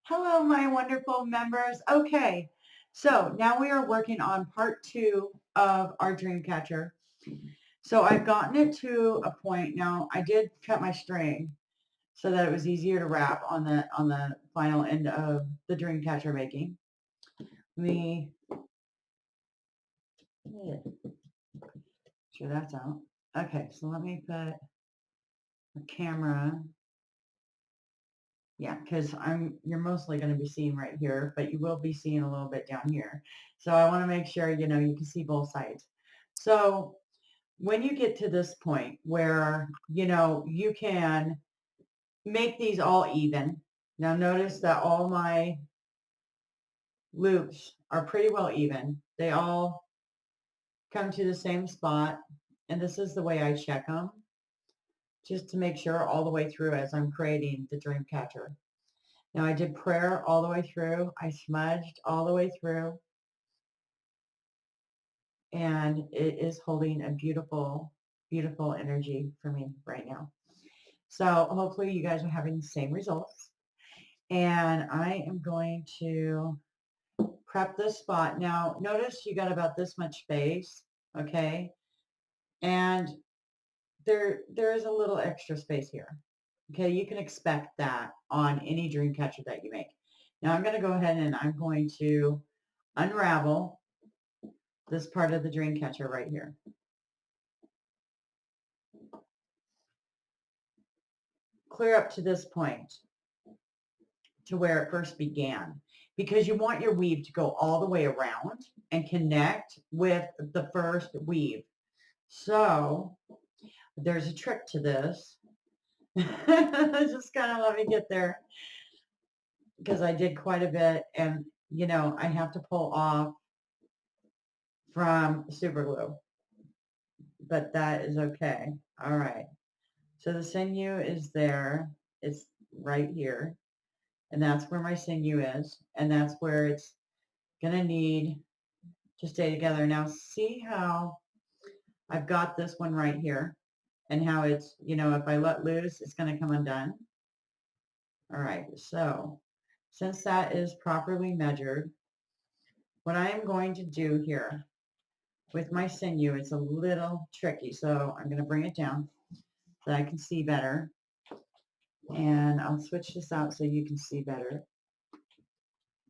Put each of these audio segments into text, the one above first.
Hello, my wonderful members. Okay, so now we are working on part two of our dream catcher. So I've gotten it to a point now. I did cut my string so that it was easier to wrap on the final end of the dream catcher making. Me, sure that's out. Okay, so let me put a camera. Yeah, because you're mostly going to be seeing right here, but you will be seeing a little bit down here. So I want to make sure, you know, you can see both sides. So when you get to this point where, you know, you can make these all even. Now notice that all my loops are pretty well even. They all come to the same spot. And this is the way I check them, just to make sure all the way through as I'm creating the dream catcher. Now I did prayer all the way through. I smudged all the way through. And it is holding a beautiful, beautiful energy for me right now. So hopefully you guys are having the same results. And I am going to prep this spot. Now notice you got about this much space, okay? And there is a little extra space here. Okay, you can expect that on any dream catcher that you make. Now I'm going to go ahead and I'm going to unravel this part of the dream catcher right here. Clear up to this point to where it first began, because you want your weave to go all the way around and connect with the first weave. So there's a trick to this. Just kind of let me get there, because I did quite a bit, and you know, I have to pull off from super glue, but that is okay. All right. So the sinew is there. It's right here. And that's where my sinew is. And that's where it's going to need to stay together. Now see how I've got this one right here, and how it's, you know, if I let loose, it's going to come undone. All right, so since that is properly measured, what I am going to do here with my sinew, it's a little tricky, so I'm going to bring it down so I can see better. And I'll switch this out so you can see better.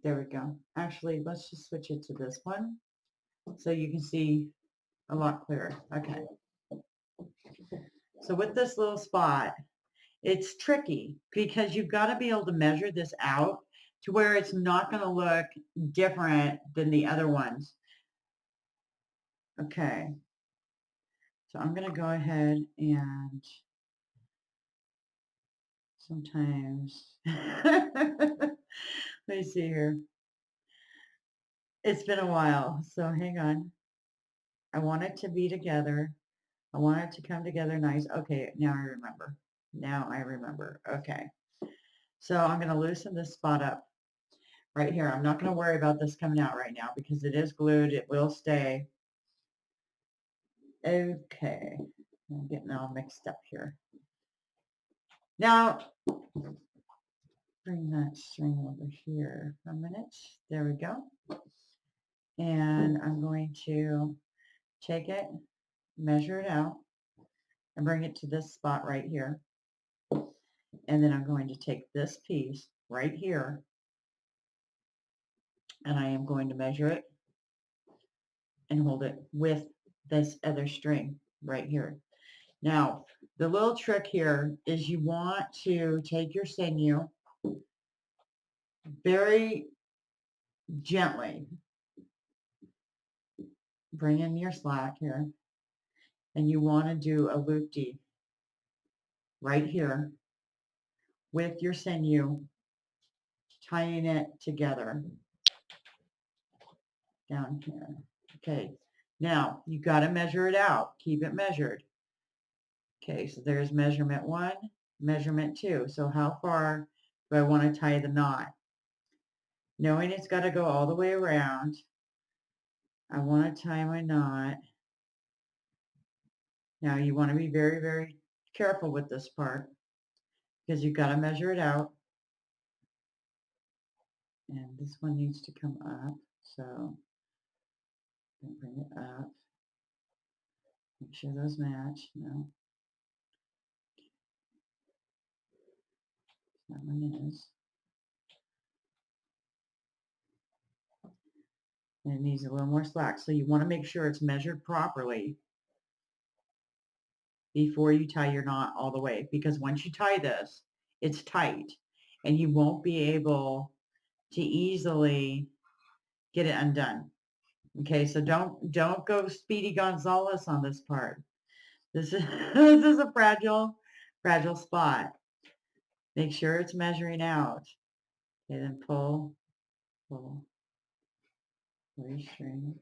There we go. Actually, let's just switch it to this one so you can see a lot clearer. Okay. So with this little spot, it's tricky because you've got to be able to measure this out to where it's not going to look different than the other ones. Okay. So I'm going to go ahead and sometimes, let me see here. It's been a while, so hang on. I want it to be together. I want it to come together nice. Okay, now I remember. Now I remember. Okay. So I'm going to loosen this spot up right here. I'm not going to worry about this coming out right now because it is glued. It will stay. Okay. I'm getting all mixed up here. Now, bring that string over here for a minute. There we go. And I'm going to take it, measure it out, and bring it to this spot right here. And then I'm going to take this piece right here, and I am going to measure it and hold it with this other string right here. Now, the little trick here is you want to take your sinew very gently, bring in your slack here, and you want to do a loop-de right here with your sinew, tying it together down here. Okay, now you got to measure it out. Keep it measured. Okay, so there's measurement 1, measurement 2. So how far do I want to tie the knot? Knowing it's got to go all the way around, I want to tie my knot. Now you want to be very, very careful with this part because you've got to measure it out. And this one needs to come up. So I'm going to bring it up. Make sure those match. No, that one is. And it needs a little more slack. So you want to make sure it's measured properly before you tie your knot all the way. Because once you tie this, it's tight and you won't be able to easily get it undone. Okay, so don't go Speedy Gonzalez on this part. This is this is a fragile spot. Make sure it's measuring out. Okay, then pull your string.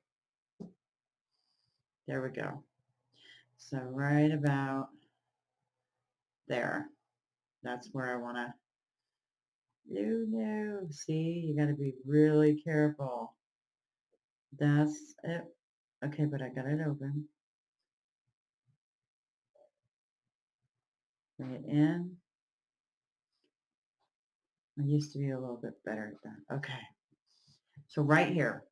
There we go. So right about there. That's where I want to. No. See, you got to be really careful. That's it. Okay, but I got it open. Bring it in. I used to be a little bit better at that. Okay. So right here.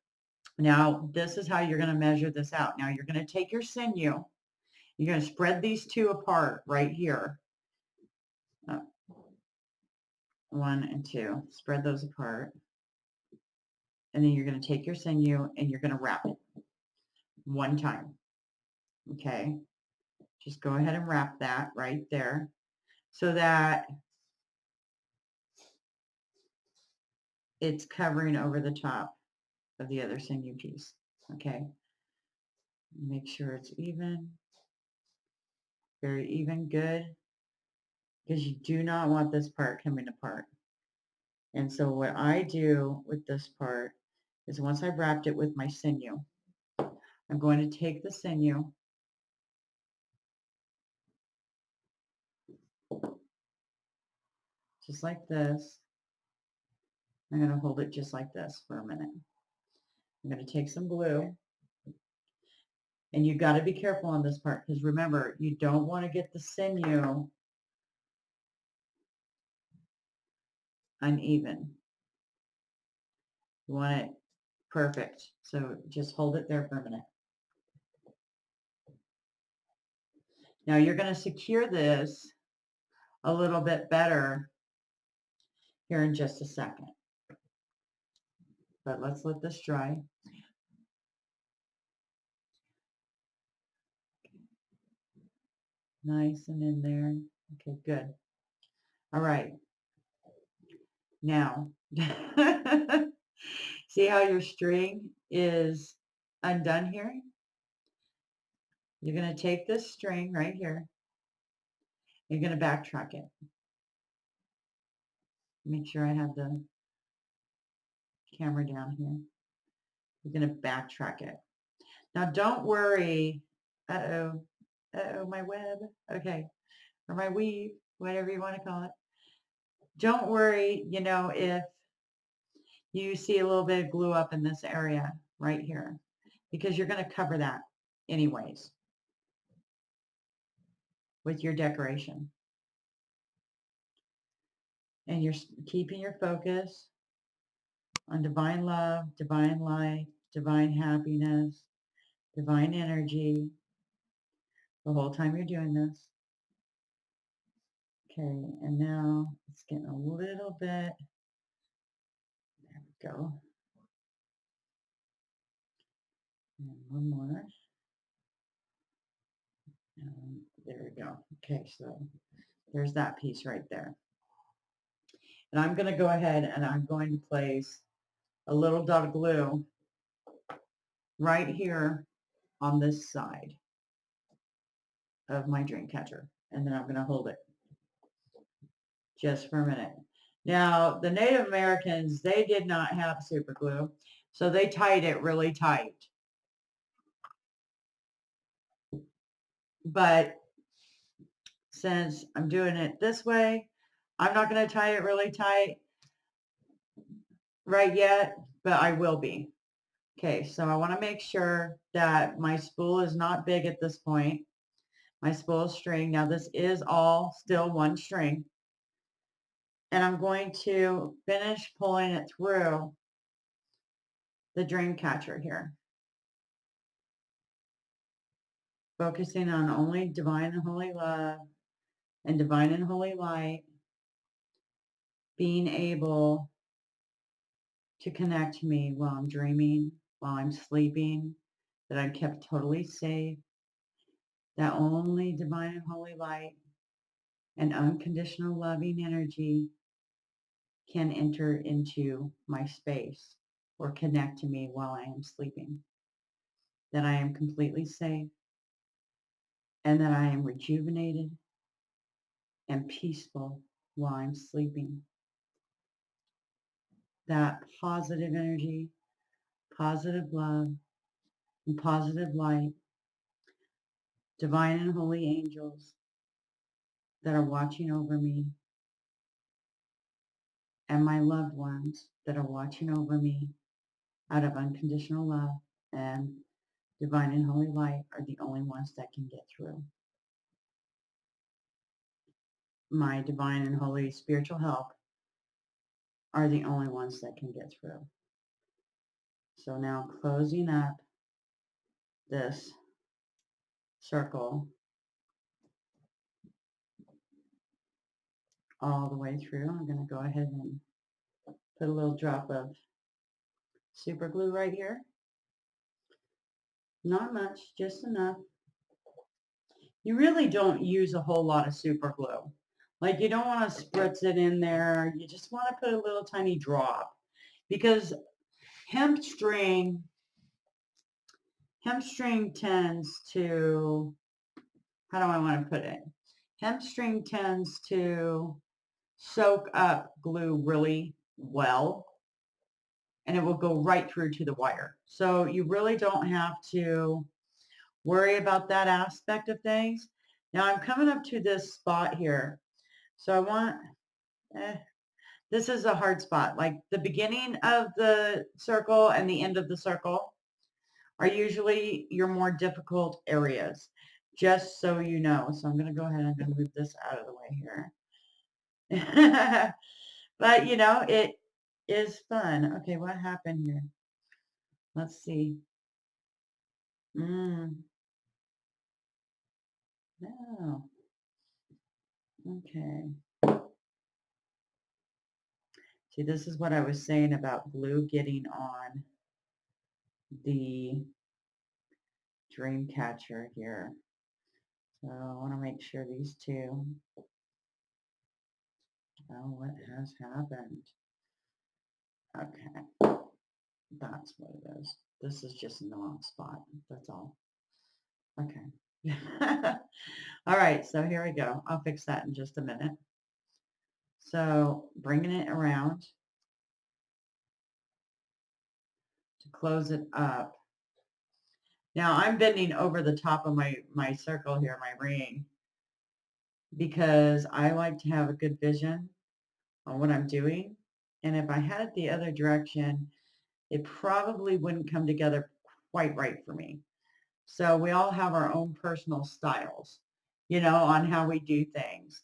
Now, this is how you're going to measure this out. Now, you're going to take your sinew. You're going to spread these two apart right here. 1 and 2. Spread those apart. And then you're going to take your sinew and you're going to wrap it one time. Okay. Just go ahead and wrap that right there so that it's covering over the top of the other sinew piece. Okay. Make sure it's even. Very even. Good. Because you do not want this part coming apart. And so what I do with this part is once I've wrapped it with my sinew, I'm going to take the sinew just like this. I'm going to hold it just like this for a minute. I'm going to take some glue. And you got to be careful on this part because remember, you don't want to get the sinew uneven. You want it perfect. So just hold it there for a minute. Now you're going to secure this a little bit better here in just a second. But let's let this dry. Nice and in there. Okay, good. All right. Now, see how your string is undone here? You're going to take this string right here. You're going to backtrack it. Make sure I have the camera down here. You're going to backtrack it. Now, don't worry. Uh-oh. Uh-oh, my web. Okay. Or my weave, whatever you want to call it. Don't worry, if you see a little bit of glue up in this area right here, because you're going to cover that anyways with your decoration. And you're keeping your focus on divine love, divine light, divine happiness, divine energy the whole time you're doing this. Okay, and now it's getting a little bit, there we go. And one more. And there we go. Okay, so there's that piece right there. And I'm going to go ahead and I'm going to place a little dot of glue right here on this side of my dream catcher. And then I'm going to hold it just for a minute. Now, the Native Americans, they did not have super glue, so they tied it really tight. But since I'm doing it this way, I'm not going to tie it really tight right yet, but I will be. Okay, so I want to make sure that my spool is not big at this point. My spool string, now this is all still one string. And I'm going to finish pulling it through the dream catcher here, focusing on only divine and holy love and divine and holy light, being able to connect to me while I'm dreaming, while I'm sleeping, that I'm kept totally safe, that only divine and holy light and unconditional loving energy can enter into my space or connect to me while I am sleeping, that I am completely safe and that I am rejuvenated and peaceful while I'm sleeping. That positive energy, positive love, and positive light, divine and holy angels that are watching over me, and my loved ones that are watching over me out of unconditional love and divine and holy light are the only ones that can get through. My divine and holy spiritual help are the only ones that can get through. So now closing up this circle all the way through, I'm going to go ahead and put a little drop of super glue right here. Not much, just enough. You really don't use a whole lot of super glue. Like you don't want to spritz it in there. You just want to put a little tiny drop because hemp string tends to, how do I want to put it? Hemp string tends to soak up glue really well and it will go right through to the wire. So you really don't have to worry about that aspect of things. Now I'm coming up to this spot here. So I want, this is a hard spot. Like the beginning of the circle and the end of the circle are usually your more difficult areas, just so you know. So I'm going to go ahead and move this out of the way here. But, you know, it is fun. Okay, what happened here? Let's see. No. Okay. See, this is what I was saying about glue getting on the dream catcher here. So I want to make sure these two. Oh, what has happened? Okay, that's what it is. This is just in the wrong spot. That's all. Okay. All right, so here we go. I'll fix that in just a minute. So bringing it around to close it up. Now I'm bending over the top of my circle here, my ring, because I like to have a good vision on what I'm doing. And if I had it the other direction, it probably wouldn't come together quite right for me. So we all have our own personal styles, you know, on how we do things.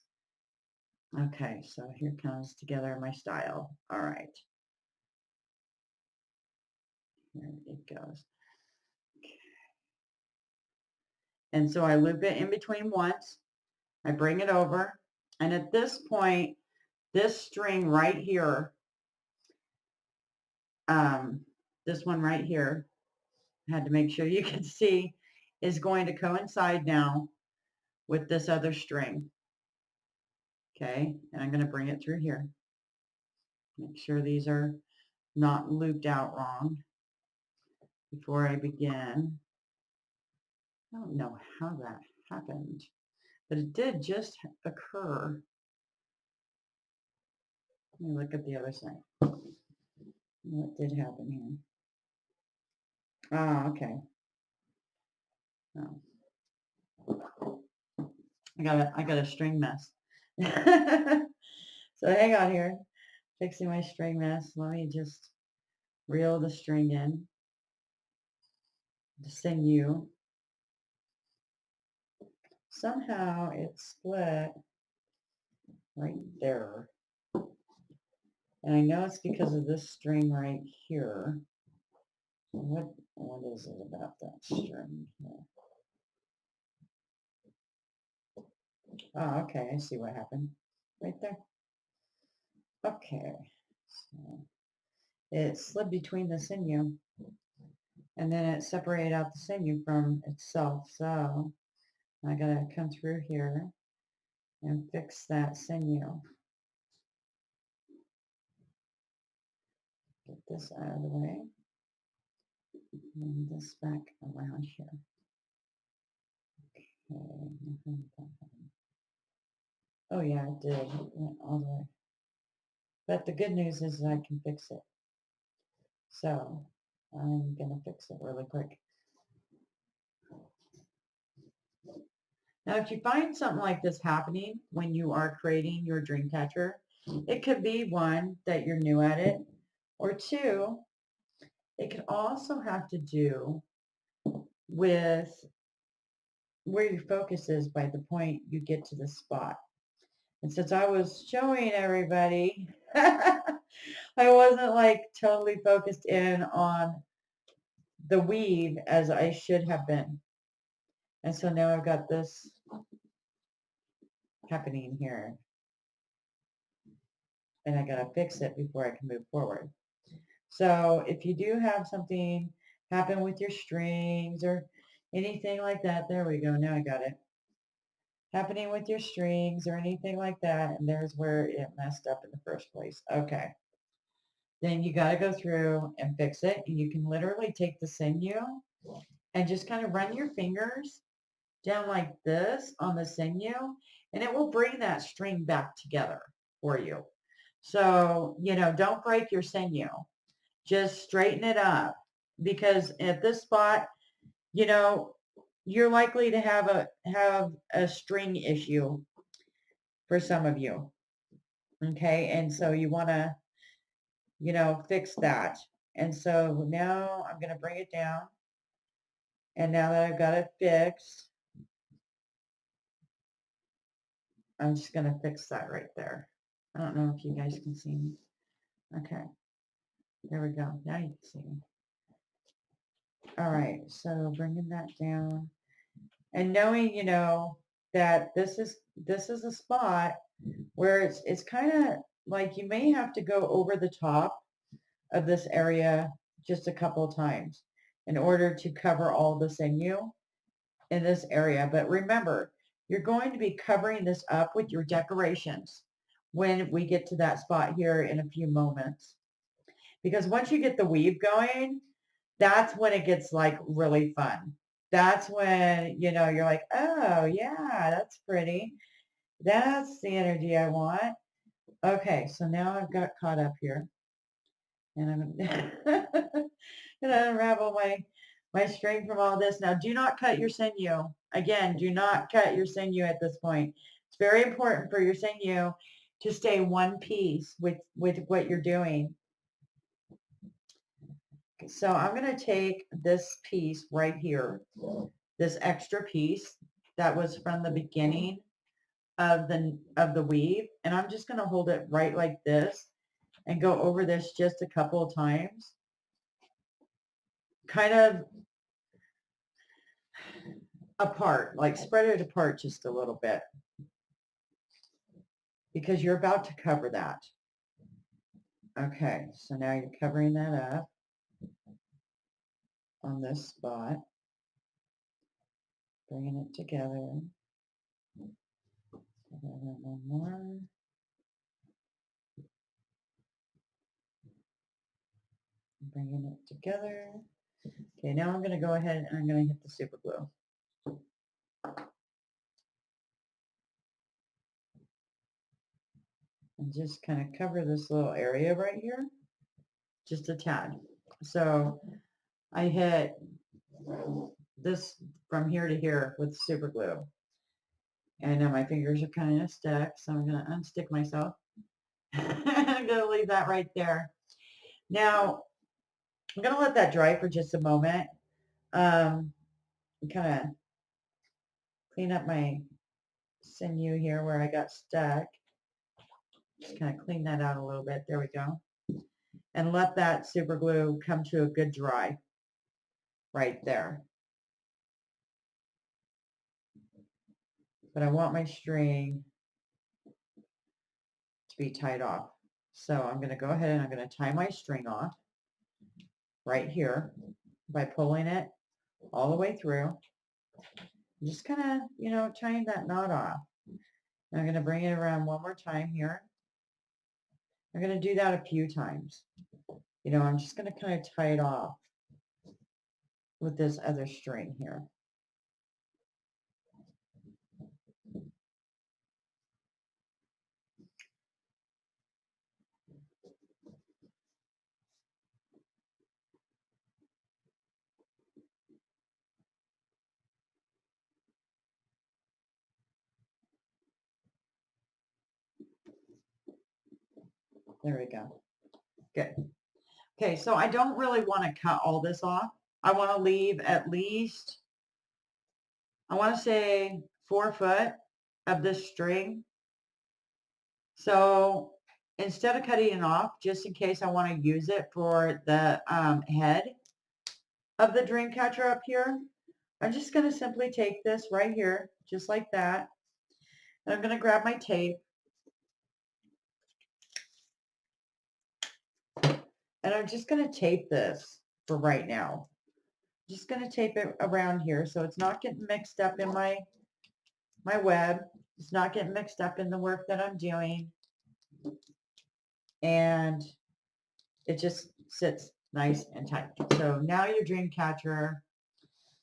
Okay, so here comes together my style. All right. Here it goes. And so I loop it in between once. I bring it over. And at this point, this string right here, this one right here, I had to make sure you can see, is going to coincide now with this other string. Okay, and I'm going to bring it through here. Make sure these are not looped out wrong before I begin. I don't know how that happened, but it did just occur. Let me look at the other side. What did happen here? Oh, okay. Oh. I got a string mess. So hang on here. Fixing my string mess. Let me just reel the string in. The sinew. Somehow it split right there. And I know it's because of this string right here. What is it about that string here? Oh, okay, I see what happened. Right there. Okay. So it slid between the sinew and then it separated out the sinew from itself. So I gotta come through here and fix that sinew. Get this out of the way. And this back around here. Okay. Oh yeah, it did. It went all the way. But the good news is I can fix it. So I'm gonna fix it really quick. Now, if you find something like this happening when you are creating your dream catcher, it could be one, that you're new at it, or two, it could also have to do with where your focus is by the point you get to the spot. And since I was showing everybody, I wasn't like totally focused in on the weave as I should have been. And so now I've got this happening here. And I got to fix it before I can move forward. So if you do have something happen with your strings or anything like that, there we go. Now I got it. Happening with your strings or anything like that. And there's where it messed up in the first place. Okay. Then you got to go through and fix it. And you can literally take the sinew and just kind of run your fingers down like this on the sinew, and it will bring that string back together for you. So, don't break your sinew. Just straighten it up, because at this spot, you're likely to have a string issue for some of you. Okay, and so you want to, fix that. And so now I'm going to bring it down. And now that I've got it fixed, I'm just going to fix that right there. I don't know if you guys can see me. Okay, there we go. Now you can see me. All right, so bringing that down and knowing, that this is a spot where it's kind of like you may have to go over the top of this area just a couple of times in order to cover all the sinew in this area. But remember, you're going to be covering this up with your decorations when we get to that spot here in a few moments. Because once you get the weave going, that's when it gets like really fun. That's when, you're like, oh yeah, that's pretty. That's the energy I want. Okay, so now I've got caught up here. And I'm gonna unravel my string from all this. Now, do not cut your sinew. Again, do not cut your sinew at this point. It's very important for your sinew to stay one piece with what you're doing. So I'm going to take this piece right here, this extra piece that was from the beginning of the weave, and I'm just going to hold it right like this and go over this just a couple of times. Kind of apart, like spread it apart just a little bit, because you're about to cover that. Okay, so now you're covering that up on this spot, bringing it together. One more. Bringing it together. Okay, now I'm going to go ahead and I'm going to hit the super glue. And just kind of cover this little area right here, just a tad. So I hit this from here to here with super glue. And now my fingers are kind of stuck, so I'm going to unstick myself. I'm going to leave that right there. Now, I'm going to let that dry for just a moment. Kind of clean up my sinew here where I got stuck. Just kind of clean that out a little bit. There we go. And let that super glue come to a good dry right there. But I want my string to be tied off. So I'm going to go ahead and I'm going to tie my string off right here by pulling it all the way through. Just kind of, tying that knot off. I'm going to bring it around one more time here. I'm going to do that a few times. I'm just going to kind of tie it off with this other string here. There we go. Good. Okay, so I don't really want to cut all this off. I want to leave at least, I want to say 4 foot of this string. So instead of cutting it off, just in case I want to use it for the head of the dream catcher up here, I'm just going to simply take this right here, just like that. And I'm going to grab my tape. And I'm just going to tape this for right now. Just going to tape it around here so it's not getting mixed up in my web. It's not getting mixed up in the work that I'm doing. And it just sits nice and tight. So now your dream catcher,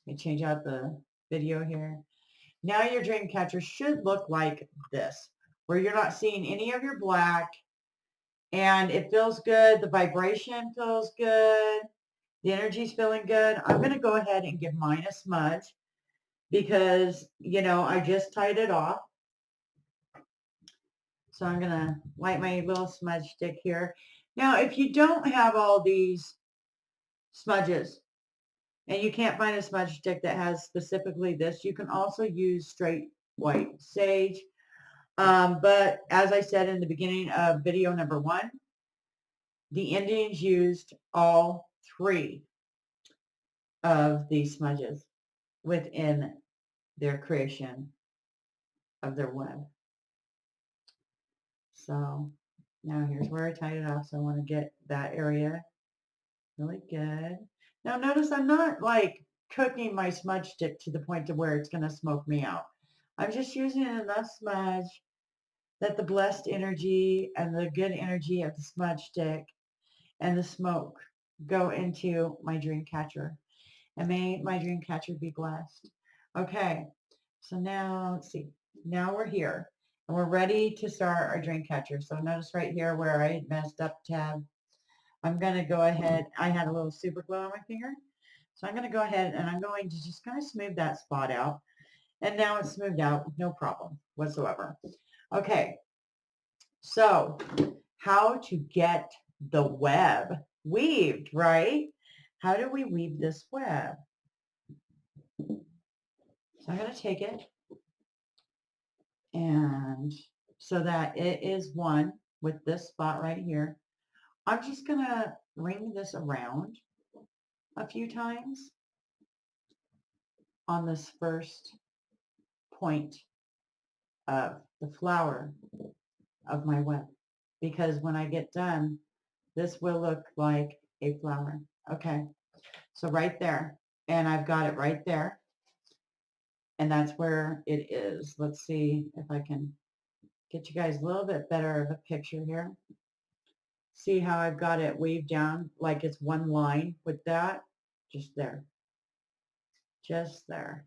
let me change out the video here. Now your dream catcher should look like this, where you're not seeing any of your black, and it feels good. The vibration feels good. The energy's feeling good. I'm going to go ahead and give mine a smudge because, I just tied it off. So I'm going to light my little smudge stick here. Now, if you don't have all these smudges and you can't find a smudge stick that has specifically this, you can also use straight white sage. But as I said in the beginning of video number 1, the Indians used all 3 of these smudges within their creation of their web. So now here's where I tied it off. So I want to get that area really good. Now notice I'm not like cooking my smudge stick to the point to where it's going to smoke me out. I'm just using enough smudge that the blessed energy and the good energy of the smudge stick and the smoke go into my dream catcher. And may my dream catcher be blessed. Okay, so now let's see. Now we're here and we're ready to start our dream catcher. So notice right here where I messed up tab. I'm going to go ahead. I had a little super glue on my finger. So I'm going to go ahead and I'm going to just kind of smooth that spot out. And now it's smoothed out, no problem whatsoever. Okay, so how to get the web weaved, right? How do we weave this web? So I'm going to take it and so that it is one with this spot right here. I'm just going to ring this around a few times on this first point of the flower of my web, because when I get done, this will look like a flower. Okay, so right there, and I've got it right there, and that's where it is. Let's see if I can get you guys a little bit better of a picture here. See how I've got it weaved down like it's one line with that? Just there. Just there.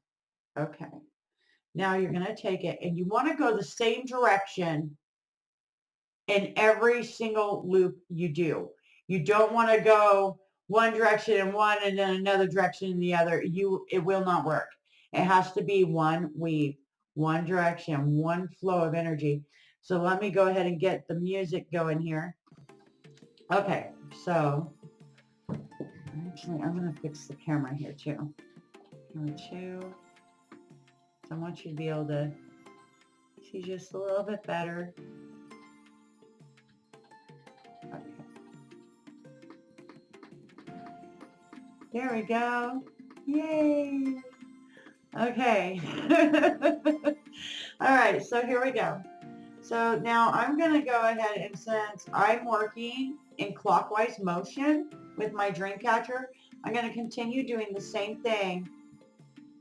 Okay. Now you're going to take it and you want to go the same direction in every single loop you do. You don't want to go one direction in one and then another direction in the other. It will not work. It has to be one weave, one direction, one flow of energy. So let me go ahead and get the music going here. Okay, so actually I'm going to fix the camera here too. Camera 2. So I want you to be able to see just a little bit better. There we go. Yay. Okay. All right, so here we go. So now I'm going to go ahead and since I'm working in clockwise motion with my dream catcher, I'm going to continue doing the same thing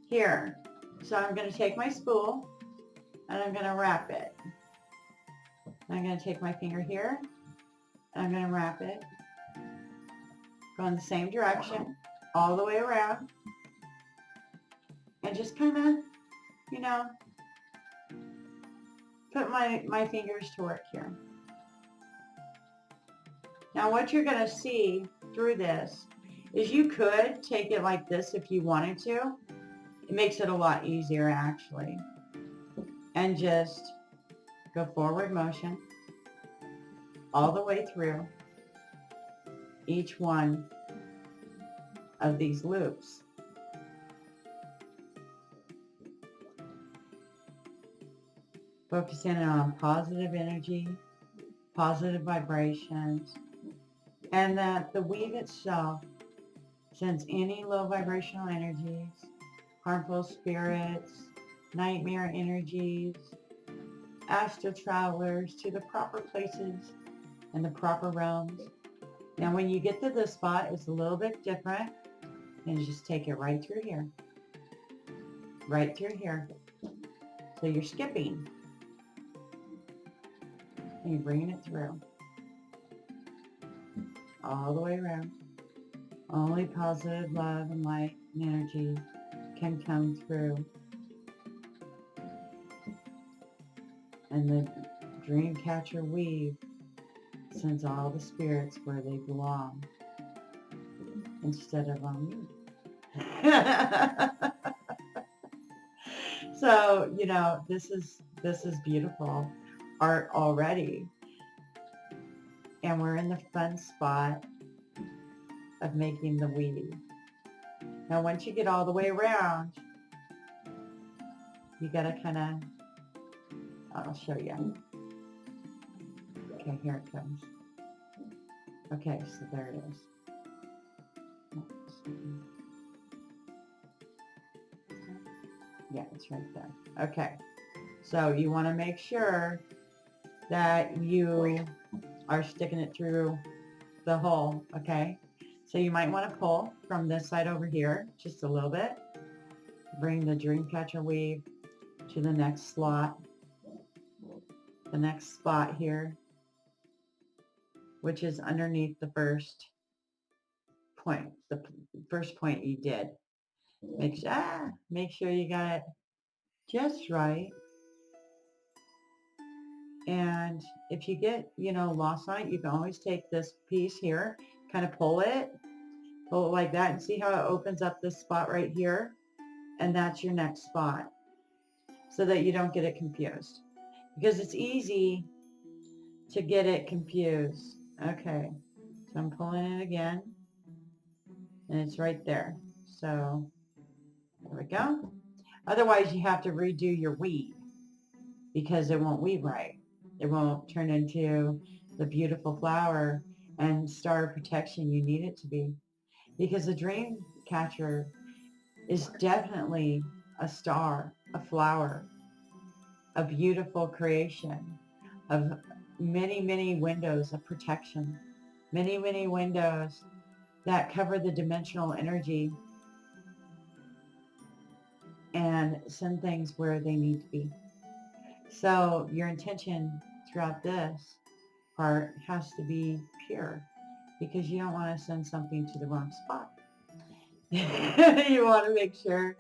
here. So I'm going to take my spool and I'm going to wrap it. I'm going to take my finger here and I'm going to wrap it. Go in the same direction all the way around and just kind of, you know, put my fingers to work here. Now what you're going to see through this is you could take it like this if you wanted to. It makes it a lot easier actually. And just go forward motion all the way through each one of these loops. Focusing on positive energy, positive vibrations, and that the weave itself sends any low vibrational energies, harmful spirits, nightmare energies, astral travelers to the proper places and the proper realms. Now when you get to this spot, it's a little bit different, and you just take it right through here. Right through here. So you're skipping. And you're bringing it through. All the way around. Only positive love and light and energy can come through. And the dream catcher weave sends all the spirits where they belong instead of on me. So, you know, this is beautiful art already. And we're in the fun spot of making the weave. Now once you get all the way around, you gotta kind of, I'll show you. Okay, here it comes. Okay, so there it is. Yeah, it's right there. Okay, so you want to make sure that you are sticking it through the hole, okay? So you might want to pull from this side over here just a little bit. Bring the dream catcher weave to the next slot, the next spot here, which is underneath the first point, the first point you did. Make sure you got it just right. And if you get, you know, lost on it, you can always take this piece here, kind of pull it like that, and see how it opens up this spot right here. And that's your next spot, so that you don't get it confused, because it's easy to get it confused. Okay, so I'm pulling it again, and it's right there. So there we go. Otherwise, you have to redo your weave because it won't weave right. It won't turn into the beautiful flower and star of protection you need it to be. Because the dream catcher is definitely a star, a flower, a beautiful creation of many, many windows of protection, many, many windows that cover the dimensional energy and send things where they need to be. So your intention throughout this part has to be pure, because you don't want to send something to the wrong spot. You want to make sure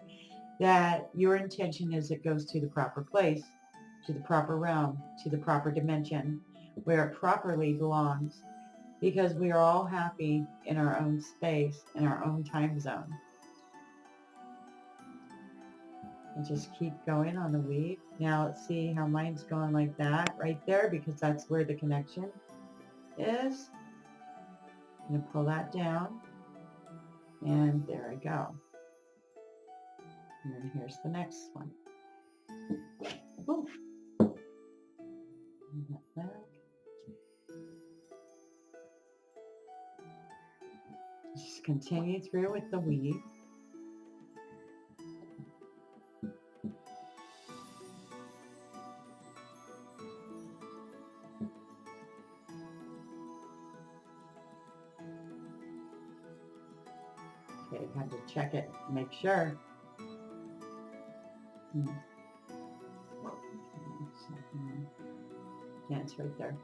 that your intention is it goes to the proper place, to the proper realm, to the proper dimension, where it properly belongs, because we are all happy in our own space, in our own time zone. And just keep going on the weave. Now let's see how mine's going like that right there, because that's where the connection is. I'm going to pull that down, and there we go. And then here's the next one. Ooh. That back. Just continue through with the weave. Okay, had to check it, make sure. Yeah, it's right there.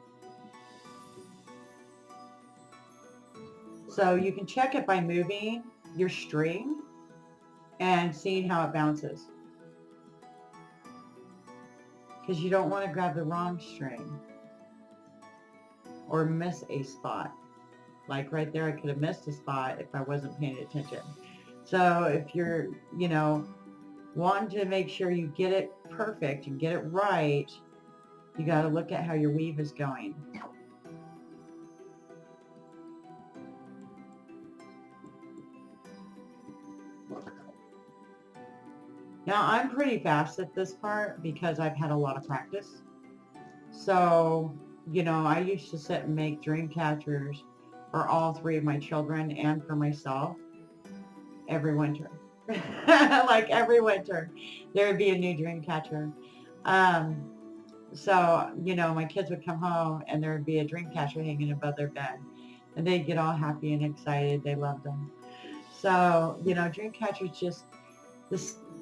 So you can check it by moving your string and seeing how it bounces. Because you don't want to grab the wrong string or miss a spot. Like right there, I could have missed a spot if I wasn't paying attention. So if you're, wanting to make sure you get it perfect and get it right, you got to look at how your weave is going. Now I'm pretty fast at this part because I've had a lot of practice. So, I used to sit and make dream catchers for all three of my children and for myself every winter. Like every winter, there would be a new dream catcher. So, my kids would come home and there would be a dream catcher hanging above their bed. And they'd get all happy and excited. They loved them. So, dream catchers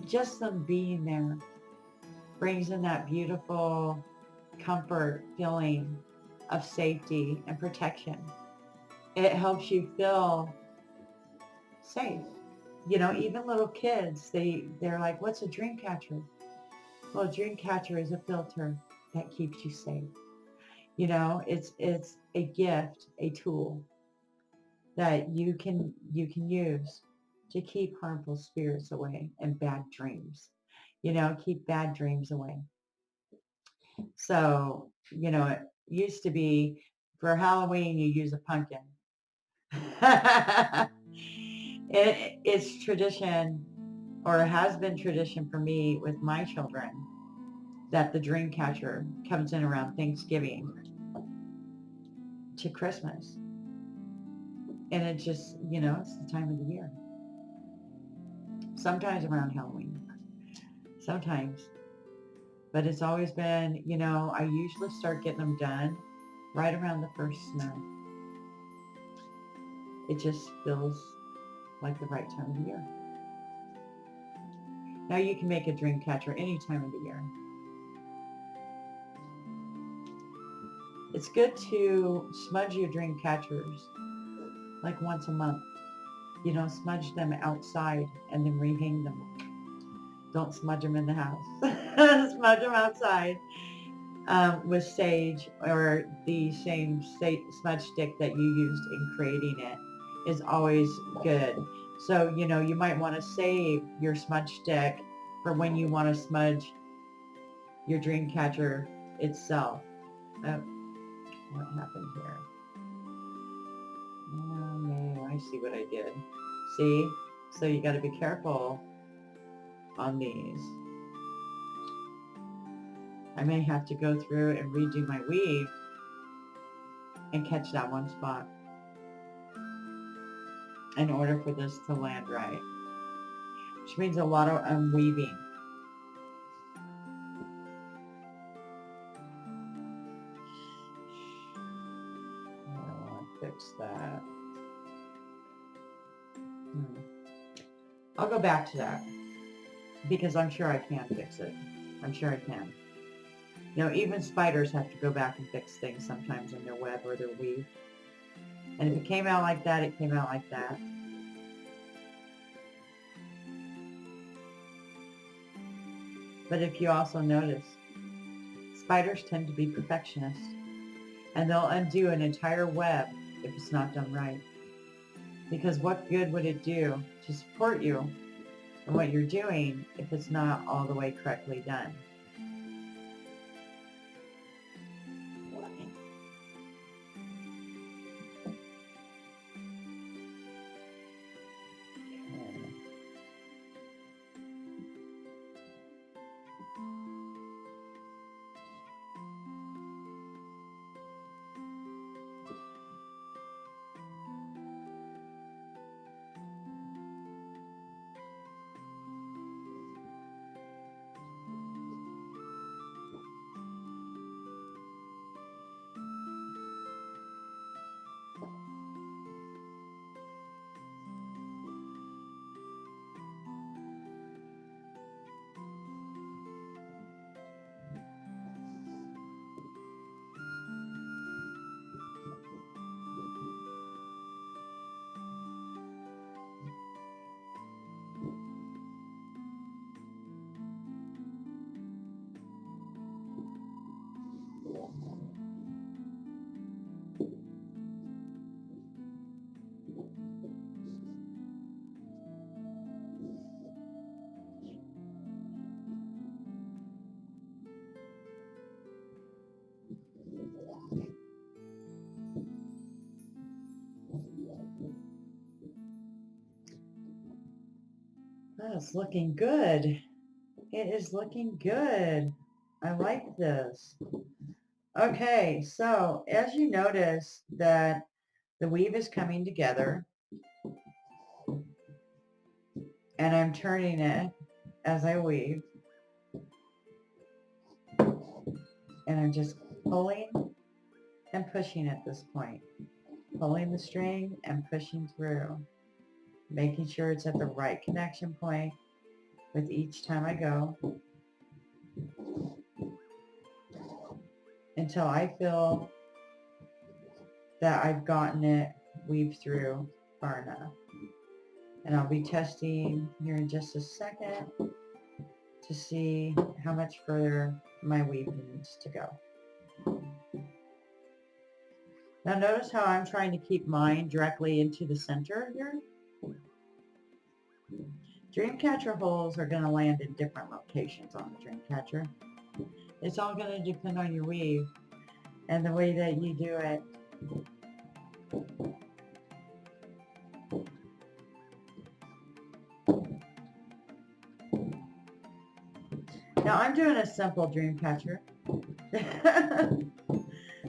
just them being there brings in that beautiful comfort feeling of safety and protection. It helps you feel safe. Even little kids, they're like, what's a dream catcher? Well, a dream catcher is a filter that keeps you safe. It's a gift, a tool that you can use to keep harmful spirits away and bad dreams. Keep bad dreams away. So, it used to be for Halloween you use a pumpkin. It's tradition, or has been tradition for me with my children, that the dream catcher comes in around Thanksgiving to Christmas. And it just, it's the time of the year. Sometimes around Halloween. Sometimes. But it's always been, I usually start getting them done right around the first snow. It just feels like the right time of the year. Now you can make a dream catcher any time of the year. It's good to smudge your dream catchers like once a month. Smudge them outside and then rehang them. Don't smudge them in the house. Smudge them outside with sage, or the same smudge stick that you used in creating it is always good. So, you might want to save your smudge stick for when you want to smudge your dream catcher itself. Oh, what happened here? Oh, no, I see what I did. See? So you got to be careful on these. I may have to go through and redo my weave and catch that one spot in order for this to land right, which means a lot of unweaving. I want to fix that. I'll go back to that because I'm sure I can fix it. I'm sure I can. Even spiders have to go back and fix things sometimes in their web or their weave. And if it came out like that, it came out like that. But if you also notice, spiders tend to be perfectionists, and they'll undo an entire web if it's not done right. Because what good would it do to support you in what you're doing if it's not all the way correctly done? it's looking good. It is looking good. I like this. Okay, so as you notice that the weave is coming together, and I'm turning it as I weave, and I'm just pulling and pushing at this point. Pulling the string and pushing through, making sure it's at the right connection point with each time I go, until I feel that I've gotten it weaved through far enough. And I'll be testing here in just a second to see how much further my weave needs to go. Now notice how I'm trying to keep mine directly into the center here. Dreamcatcher holes are going to land in different locations on the Dreamcatcher. It's all going to depend on your weave and the way that you do it. Now I'm doing a simple Dreamcatcher.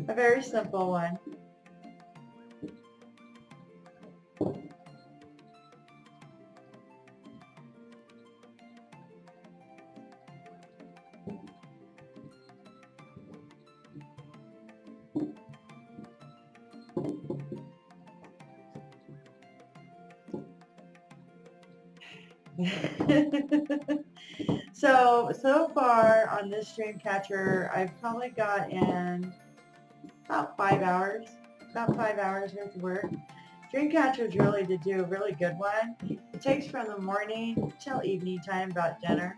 A very simple one. So far on this Dreamcatcher, I've probably got in about 5 hours, worth of work. Dreamcatcher is really to do a really good one. It takes from the morning till evening time, about dinner.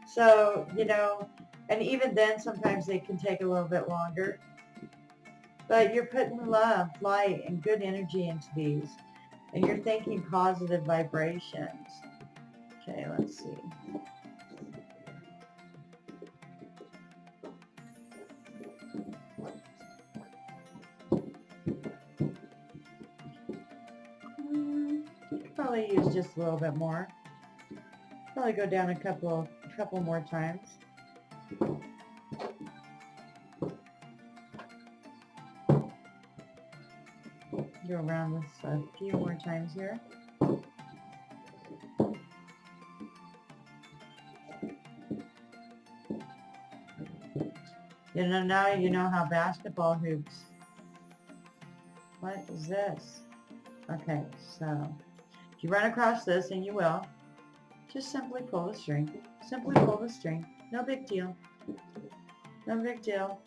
So, you know, and even then sometimes they can take a little bit longer. But you're putting love, light, and good energy into these. And you're thinking positive vibrations. Okay, let's see. Probably use just a little bit more. Probably go down a couple more times. Go around this a few more times here. You know, now you know how basketball hoops. What is this? Okay, so if you run across this, and you will, just simply pull the string. Simply pull the string. No big deal. No big deal.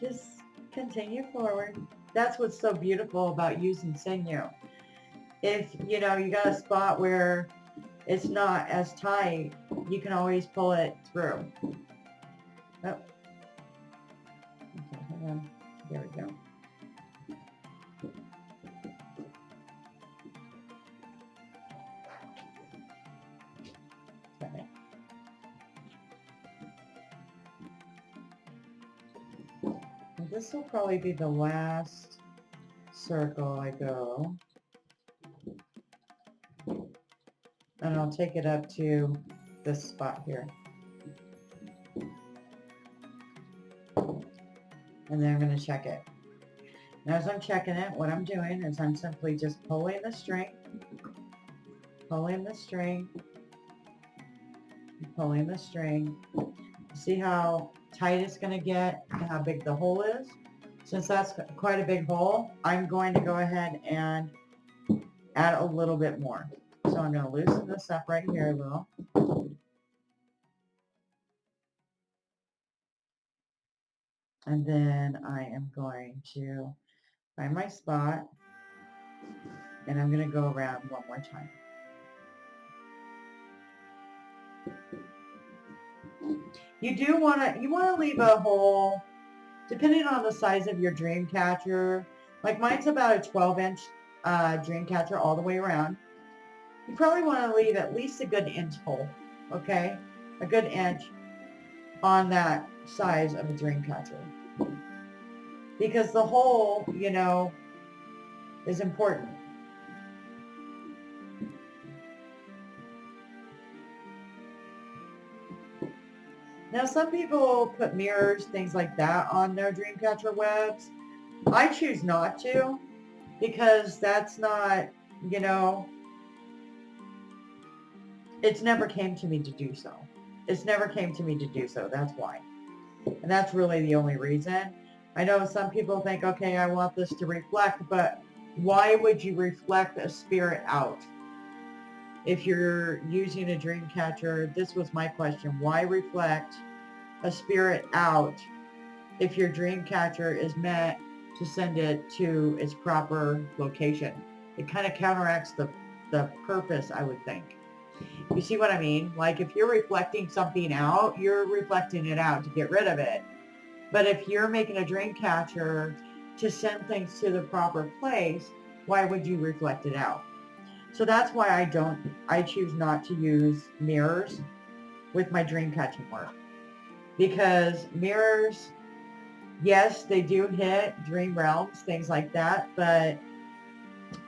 Just continue forward. That's what's so beautiful about using sinew. If, you know, you got a spot where it's not as tight, you can always pull it through. Oh. Okay, hang on. There we go. Okay. And this will probably be the last circle I go. And I'll take it up to this spot here. And then I'm going to check it. And as I'm checking it, what I'm doing is I'm simply just pulling the string, pulling the string, pulling the string. See how tight it's going to get and how big the hole is? Since that's quite a big hole, I'm going to go ahead and add a little bit more. So I'm going to loosen this up right here a little. And then I am going to find my spot, and I'm going to go around one more time. You want to leave a hole, depending on the size of your dream catcher. Like mine's about a 12-inch dream catcher all the way around. You probably want to leave at least a good inch hole, okay? A good inch on that size of a dream catcher. Because the hole, you know, is important. Now, some people put mirrors, things like that on their Dreamcatcher webs. I choose not to because that's not, you know, it's never came to me to do so. It's never came to me to do so. That's why. And that's really the only reason. I know some people think, okay, I want this to reflect, but why would you reflect a spirit out? If you're using a dream catcher, this was my question. Why reflect a spirit out if your dream catcher is meant to send it to its proper location? It kind of counteracts the purpose, I would think. You see what I mean? Like if you're reflecting something out, you're reflecting it out to get rid of it. But if you're making a dream catcher to send things to the proper place, why would you reflect it out? So that's why I choose not to use mirrors with my dream catching work. Because mirrors, yes, they do hit dream realms, things like that, but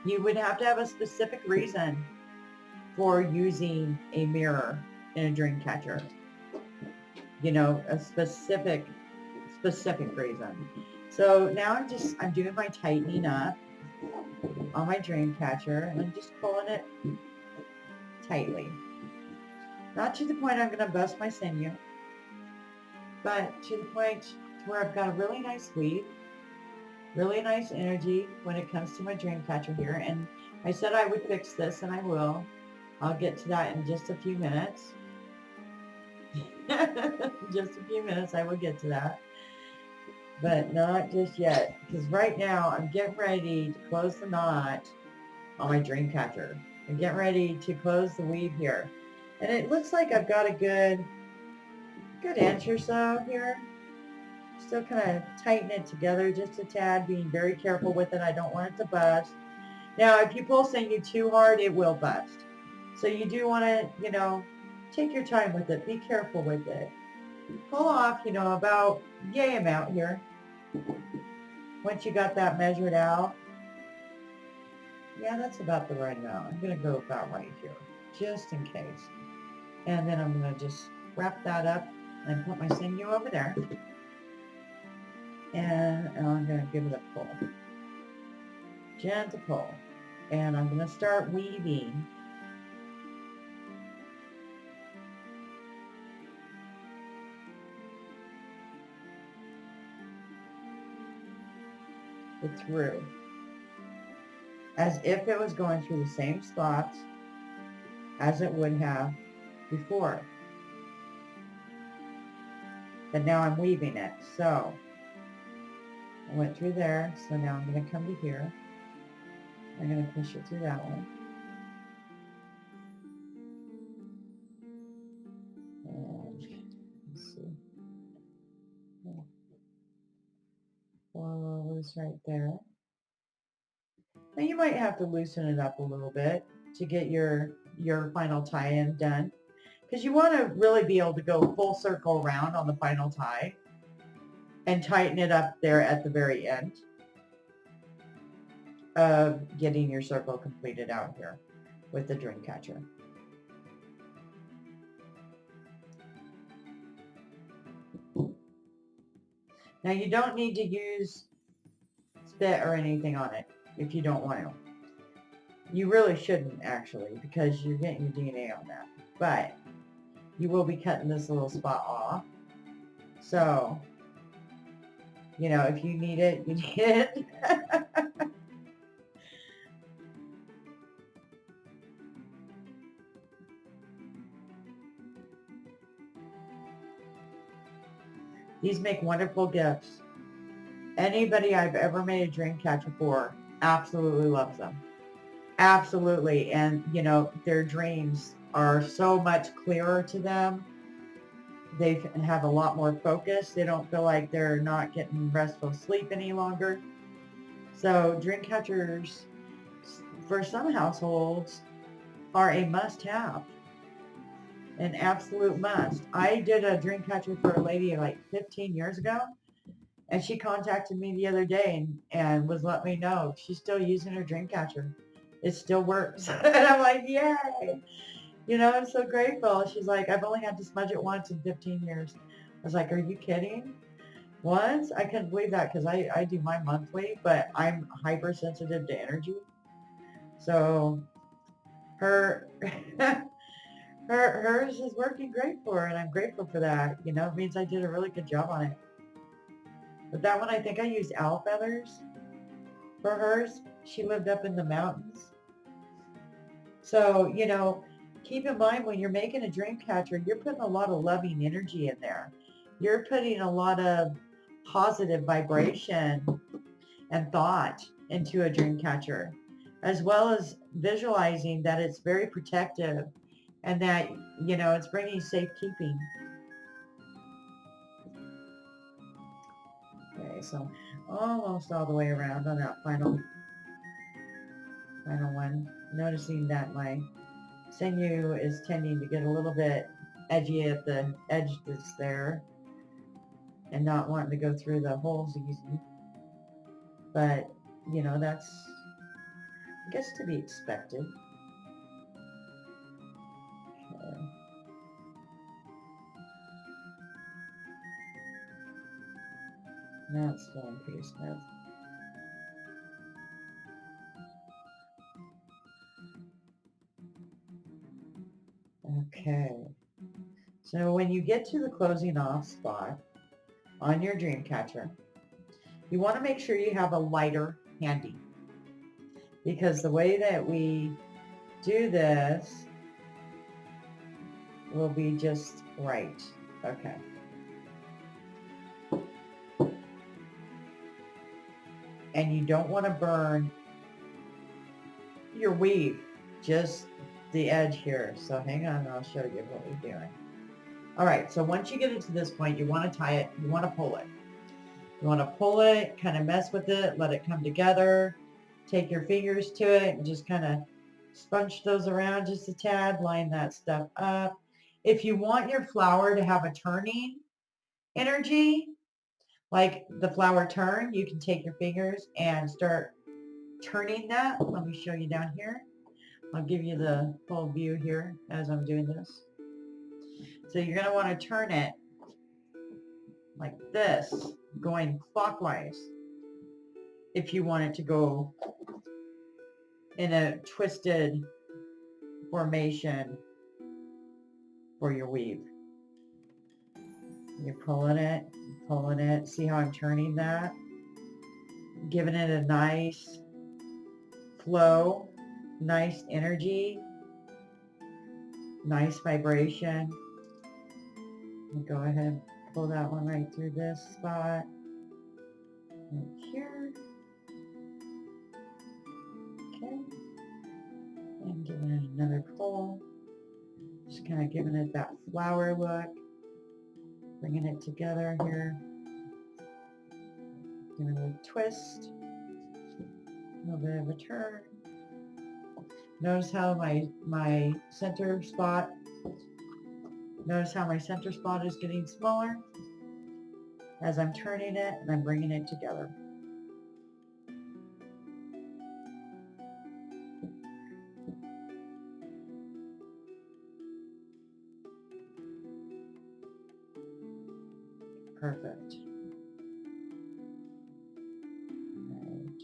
you would have to have a specific reason for using a mirror in a dream catcher. You know, a specific reason. So now I'm doing my tightening up on my dream catcher and I'm just pulling it tightly. Not to the point I'm going to bust my sinew, but to the point where I've got a really nice weave, really nice energy when it comes to my dream catcher here. And I said I would fix this, and I will. I'll get to that in just a few minutes. Just a few minutes, I will get to that. But not just yet, because right now I'm getting ready to close the knot on my dream catcher. I'm getting ready to close the weave here. And it looks like I've got a good inch or so here. Still kind of tighten it together just a tad, being very careful with it. I don't want it to bust. Now, if you pull sinew too hard, it will bust. So you do want to, take your time with it. Be careful with it. Pull off, about yay amount here. Once you got that measured out, yeah, that's about the right amount. I'm going to go about right here, just in case. And then I'm going to just wrap that up and put my sinew over there. And I'm going to give it a pull. Gentle pull. And I'm going to start weaving. It through. As if it was going through the same spots as it would have before. But now I'm weaving it. So I went through there. So now I'm going to come to here. I'm going to push it through that one. And let's see. Close right there. Now you might have to loosen it up a little bit to get your final tie-in done, because you want to really be able to go full circle around on the final tie and tighten it up there at the very end of getting your circle completed out here with the dream catcher. Now you don't need to use spit or anything on it if you don't want to. You really shouldn't, actually, because you're getting your DNA on that. But you will be cutting this little spot off. So, if you need it, you need it. These make wonderful gifts. Anybody I've ever made a dream catcher for absolutely loves them. Absolutely. And, their dreams are so much clearer to them. They have a lot more focus. They don't feel like they're not getting restful sleep any longer. So dream catchers, for some households, are a must-have. An absolute must. I did a dream catcher for a lady like 15 years ago, and she contacted me the other day and was letting me know she's still using her dream catcher. It still works. And I'm like, yay. I'm so grateful. She's like, I've only had to smudge it once in 15 years. was like, are you kidding? Once, I couldn't believe that because I do my monthly, but I'm hypersensitive to energy. So her hers is working great for her, and I'm grateful for that. You know, it means I did a really good job on it. But that one, I think I used owl feathers for hers. She lived up in the mountains. So, you know, keep in mind when you're making a dream catcher, you're putting a lot of loving energy in there. You're putting a lot of positive vibration and thought into a dream catcher, as well as visualizing that it's very protective and that, you know, it's bringing safekeeping. Okay, so almost all the way around on that final one. Noticing that my sinew is tending to get a little bit edgy at the edge that's there and not wanting to go through the holes easy. But, you know, that's, I guess, to be expected. Okay. Now it's going pretty smooth. Okay. So when you get to the closing off spot on your dream catcher, you want to make sure you have a lighter handy, because the way that we do this will be just right. Okay. And you don't want to burn your weave, just the edge here. So hang on, I'll show you what we're doing. All right, so once you get it to this point, you want to tie it, you want to pull it. You want to pull it, kind of mess with it, let it come together, take your fingers to it and just kind of sponge those around just a tad, line that stuff up. If you want your flower to have a turning energy, like the flower turn, you can take your fingers and start turning that. Let me show you down here. I'll give you the full view here as I'm doing this. So you're going to want to turn it like this, going clockwise, if you want it to go in a twisted formation for your weave. You're pulling it. See how I'm turning that? Giving it a nice flow, nice energy, nice vibration. And go ahead and pull that one right through this spot. Right here. Okay. And giving it another pull. Just kind of giving it that flower look. Bringing it together here. Giving it a twist. A little bit of a turn. Notice how my center spot, is getting smaller as I'm turning it and I'm bringing it together. Perfect. Right.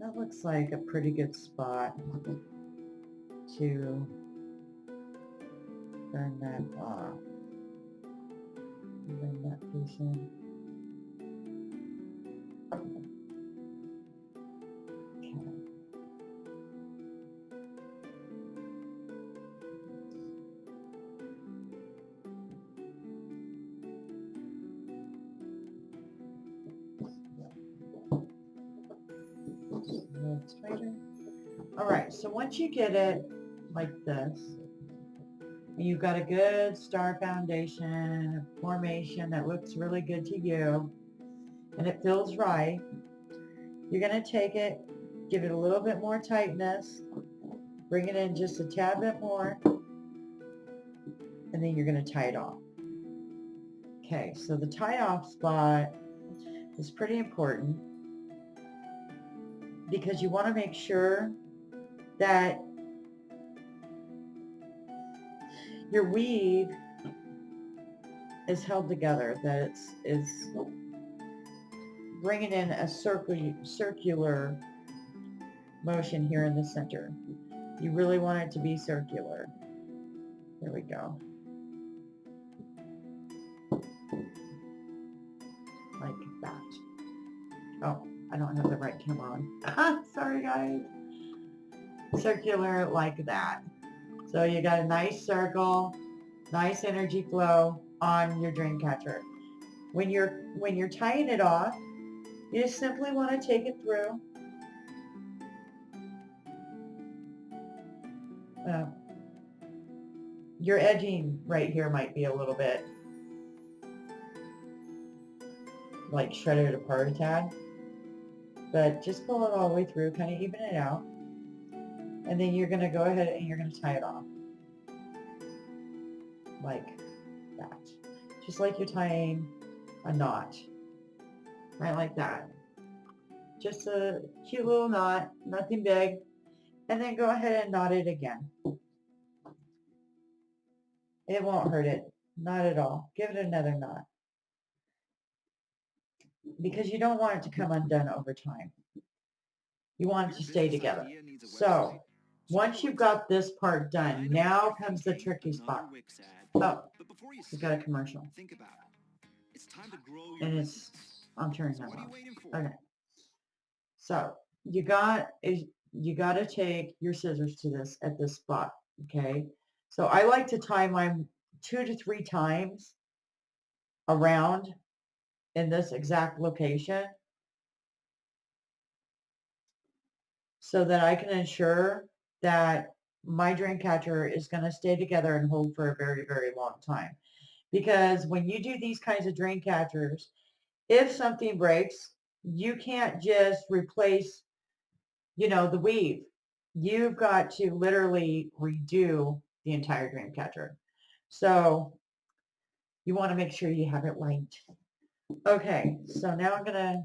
That looks like a pretty good spot to burn that off. Bring that piece in. Okay. A little tighter. All right, so once you get it like this, and you've got a good star foundation, a formation that looks really good to you, and it feels right, you're going to take it, give it a little bit more tightness, bring it in just a tad bit more, and then you're going to tie it off. Okay, so the tie-off spot is pretty important because you want to make sure that your weave is held together, that it's bringing in a circular motion here in the center. You really want it to be circular. There we go. Like that. Oh, I don't have the right camera on. Sorry, guys. Circular like that. So you got a nice circle, nice energy flow on your dream catcher. When you're tying it off, you just simply want to take it through. Your edging right here might be a little bit like shredded apart a tad, but just pull it all the way through, kind of even it out, and then you're going to go ahead and you're going to tie it off like that, just like you're tying a knot, right, like that. Just a cute little knot, nothing big, and then go ahead and knot it again. It won't hurt it, not at all. Give it another knot, because you don't want it to come undone over time. You want it to stay together. So once you've got this part done, now comes the tricky spot. Oh, we've got a commercial. And I'm turning that off. Okay. So you got to take your scissors to this at this spot. Okay. So I like to tie mine 2 to 3 times around in this exact location, so that I can ensure that my dream catcher is going to stay together and hold for a very, very long time. Because when you do these kinds of dream catchers, if something breaks, you can't just replace, the weave. You've got to literally redo the entire dream catcher. So you want to make sure you have it right. Okay, so now I'm going to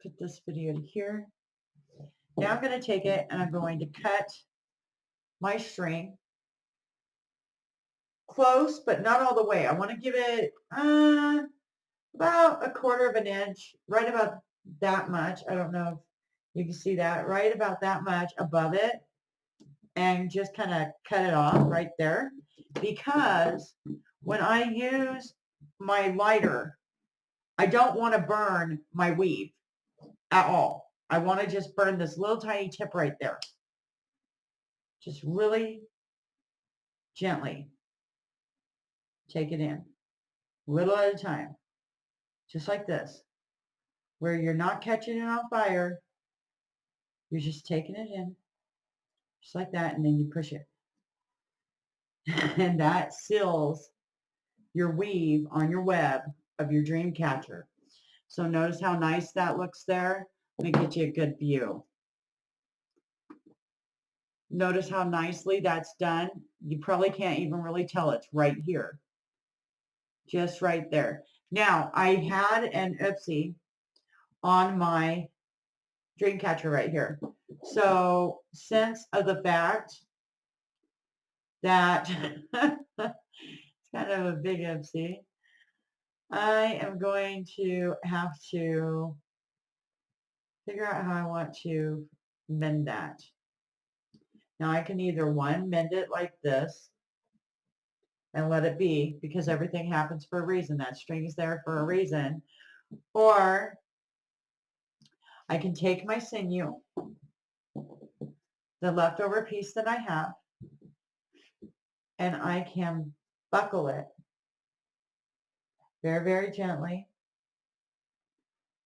put this video to here. Now I'm going to take it and I'm going to cut my string close, but not all the way. I want to give it about 1/4 of an inch, right about that much. I don't know if you can see that, right about that much above it, and just kind of cut it off right there, because when I use my lighter, I don't want to burn my weave at all. I want to just burn this little tiny tip right there. Just really gently take it in, little at a time, just like this, where you're not catching it on fire. You're just taking it in, just like that, and then you push it. And that seals your weave on your web of your dream catcher. So notice how nice that looks there. Let me get you a good view. Notice how nicely that's done. You probably can't even really tell it's right here. Just right there. Now, I had an oopsie on my dream catcher right here. So since of the fact that it's kind of a big oopsie, I am going to have to figure out how I want to mend that. Now I can either mend it like this and let it be, because everything happens for a reason. That string is there for a reason. Or I can take my sinew, the leftover piece that I have, and I can buckle it very, very gently,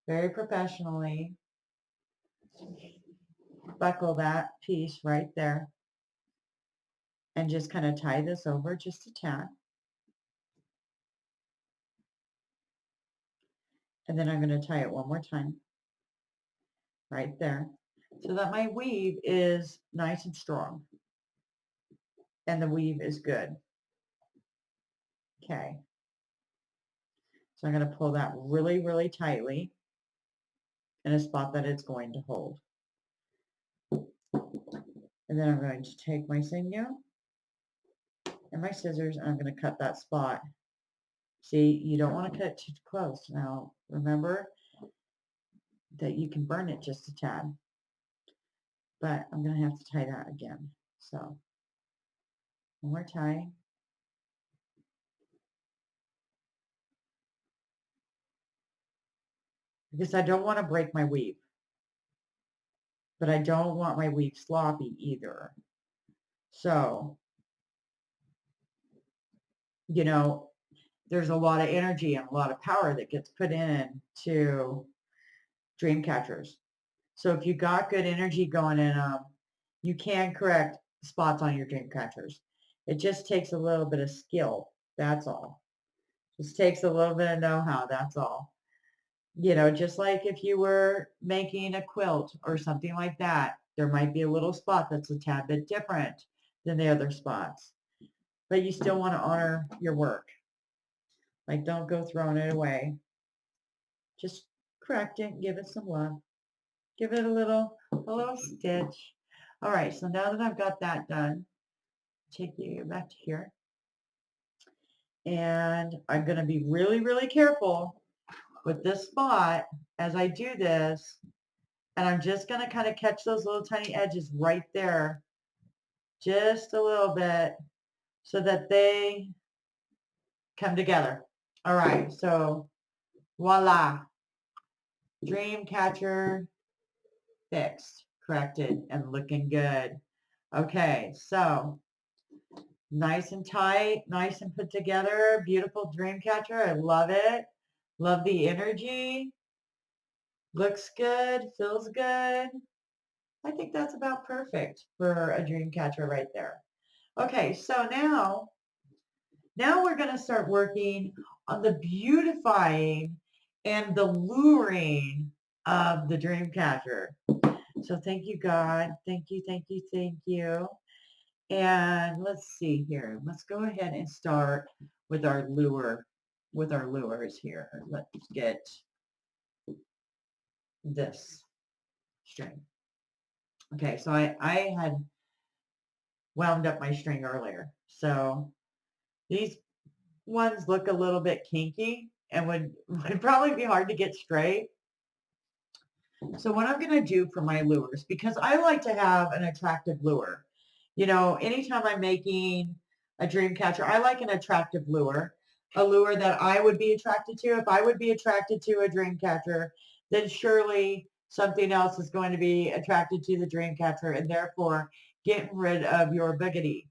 very professionally. Buckle that piece right there and just kind of tie this over just a tad. And then I'm going to tie it one more time right there, so that my weave is nice and strong and the weave is good. Okay. So I'm going to pull that really, really tightly in a spot that it's going to hold. And then I'm going to take my sinew and my scissors, and I'm going to cut that spot. See, you don't want to cut it too close. Now, remember that you can burn it just a tad, but I'm going to have to tie that again. So, one more tie. Because I don't want to break my weave, but I don't want my weave sloppy either. So, you know, there's a lot of energy and a lot of power that gets put into dream catchers. So if you got good energy going in them, you can correct spots on your dream catchers. It just takes a little bit of skill. That's all. Just takes a little bit of know-how. That's all. You know, just like if you were making a quilt or something like that, there might be a little spot that's a tad bit different than the other spots, but you still want to honor your work. Like, don't go throwing it away. Just correct it, give it some love. Give it a little stitch. All right, so now that I've got that done, take you back to here. And I'm going to be really, really careful with this spot as I do this. And I'm just going to kind of catch those little tiny edges right there, just a little bit, so that they come together. All right, so voila, dream catcher fixed, corrected, and looking good. Okay, so nice and tight, nice and put together, beautiful dream catcher. I love it. Love the energy. Looks good, feels good. I think that's about perfect for a dream catcher right there. Okay, so now we're going to start working on the beautifying and the luring of the dream catcher. So thank you, God. Thank you, thank you, thank you. And let's see here. Let's go ahead and start with our lure, with our lures here. Let's get this string. Okay, so I had wound up my string earlier. So these ones look a little bit kinky and would probably be hard to get straight. So what I'm going to do for my lures, because I like to have an attractive lure. You know, anytime I'm making a dream catcher, I like an attractive lure, a lure that I would be attracted to. If I would be attracted to a dream catcher, then surely something else is going to be attracted to the dream catcher, and therefore getting rid of your boogity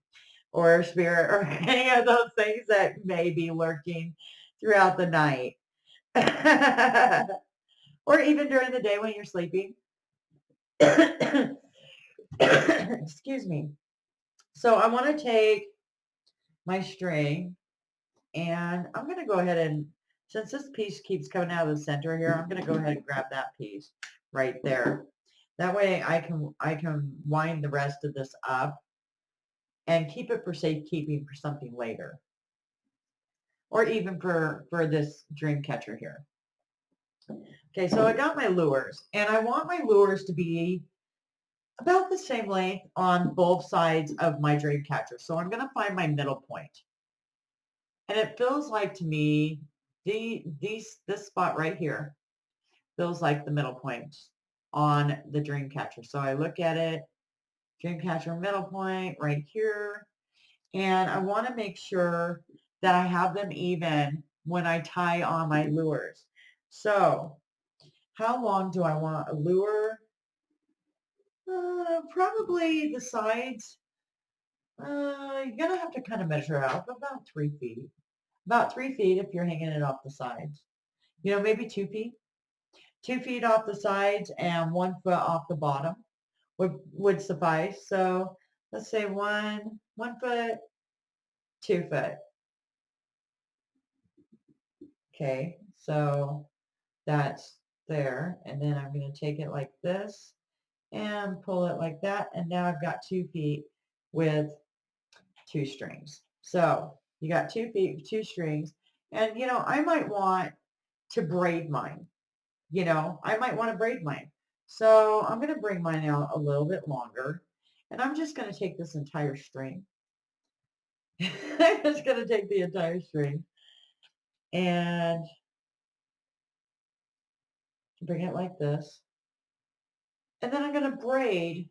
or spirit or any of those things that may be lurking throughout the night. Or even during the day when you're sleeping. Excuse me. So I want to take my string and I'm going to go ahead and, since this piece keeps coming out of the center here, I'm going to go ahead and grab that piece right there. That way I can wind the rest of this up and keep it for safekeeping for something later. Or even for this dream catcher here. Okay, so I got my lures, and I want my lures to be about the same length on both sides of my dream catcher. So I'm going to find my middle point. And it feels like to me, this spot right here feels like the middle point on the dream catcher. So I look at it, dream catcher middle point right here. And I want to make sure that I have them even when I tie on my lures. So how long do I want a lure? Probably the sides. You're going to have to kind of measure out about 3 feet. About 3 feet if you're hanging it off the sides. You know, maybe 2 feet. 2 feet off the sides and 1 foot off the bottom would suffice. So let's say 1 foot, 2 foot. Okay, so that's there. And then I'm going to take it like this and pull it like that. And now I've got 2 feet with 2 strings. So you got 2 feet, 2 strings. And, you know, I might want to braid mine. You know, I might want to braid mine. So I'm going to bring mine out a little bit longer. And I'm just going to take this entire string. I'm just going to take the entire string and bring it like this. And then I'm going to braid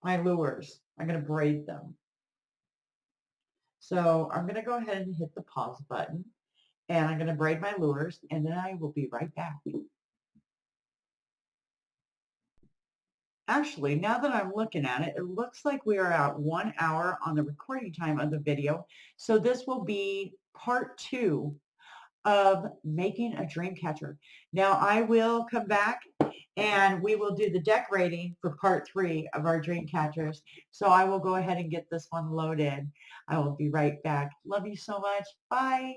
my lures. I'm going to braid them. So I'm going to go ahead and hit the pause button and I'm going to braid my lures and then I will be right back. Actually, now that I'm looking at it, it looks like we are at 1 hour on the recording time of the video. So this will be part 2 of making a dream catcher. Now I will come back and we will do the decorating for part 3 of our dream catchers. So I will go ahead and get this one loaded. I will be right back. Love you so much. Bye.